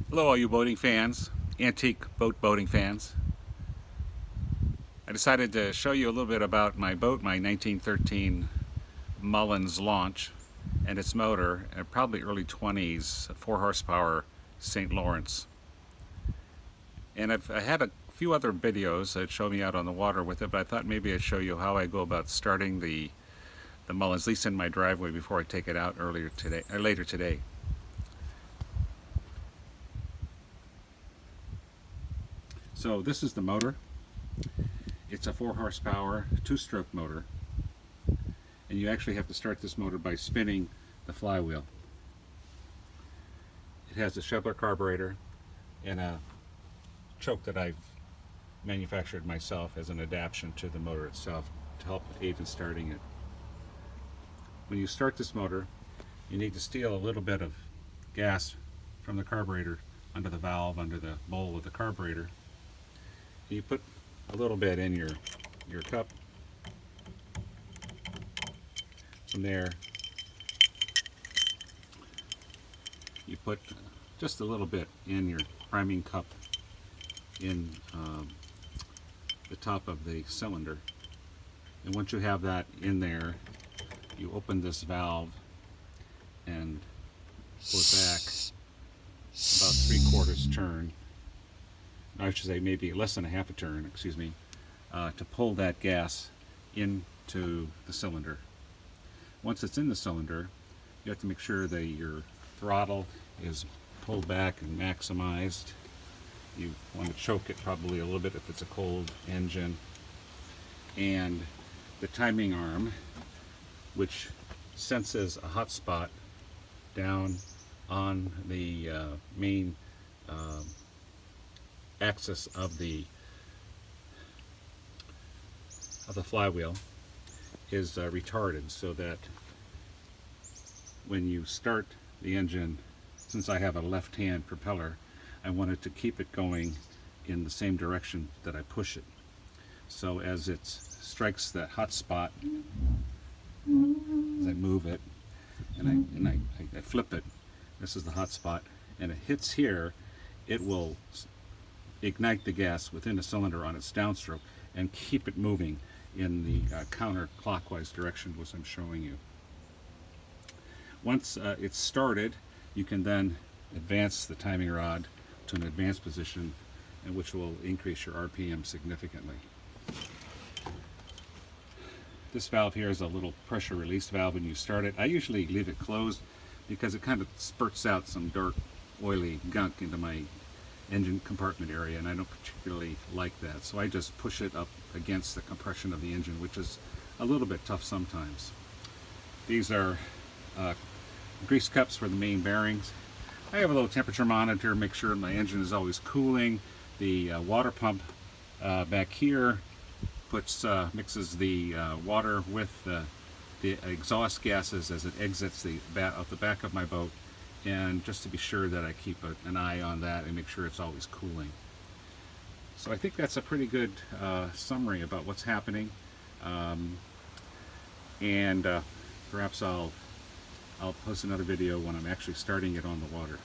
Hello all you boating fans, antique boating fans. I decided to show you a little bit about my boat, my 1913 Mullins Launch and its motor, and probably early 20s, 4 horsepower St. Lawrence. And I had a few other videos that show me out on the water with it, but I thought maybe I'd show you how I go about starting the Mullins, at least in my driveway, before I take it out later today. So this is the motor. It's a 4 horsepower 2-stroke motor, and you actually have to start this motor by spinning the flywheel. It has a Chevrolet carburetor and a choke that I've manufactured myself as an adaptation to the motor itself to help aid in starting it. When you start this motor, you need to steal a little bit of gas from the carburetor under the valve, under the bowl of the carburetor. You put a little bit in your cup. From there, you put just a little bit in your priming cup in the top of the cylinder. And once you have that in there, you open this valve and pull it back about 3/4 turn. I should say maybe less than a half a turn, excuse me, to pull that gas into the cylinder. Once it's in the cylinder, you have to make sure that your throttle is pulled back and maximized. You want to choke it probably a little bit if it's a cold engine. And the timing arm, which senses a hot spot down on the main axis of the flywheel, is retarded, so that when you start the engine, since I have a left-hand propeller, I wanted to keep it going in the same direction that I push it. So as it strikes that hot spot, as I move it and I flip it, this is the hot spot, and it hits here, it will ignite the gas within the cylinder on its downstroke and keep it moving in the counterclockwise direction, which I'm showing you. Once it's started, you can then advance the timing rod to an advanced position, and which will increase your RPM significantly. This valve here is a little pressure release valve when you start it. I usually leave it closed because it kind of spurts out some dark, oily gunk into my engine compartment area, and I don't particularly like that. So I just push it up against the compression of the engine, which is a little bit tough sometimes. These are grease cups for the main bearings. I have a little temperature monitor, make sure my engine is always cooling. The water pump back here mixes the water with the exhaust gases as it exits out the back of my boat, and just to be sure that I keep an eye on that and make sure it's always cooling. So I think that's a pretty good summary about what's happening, and perhaps I'll post another video when I'm actually starting it on the water.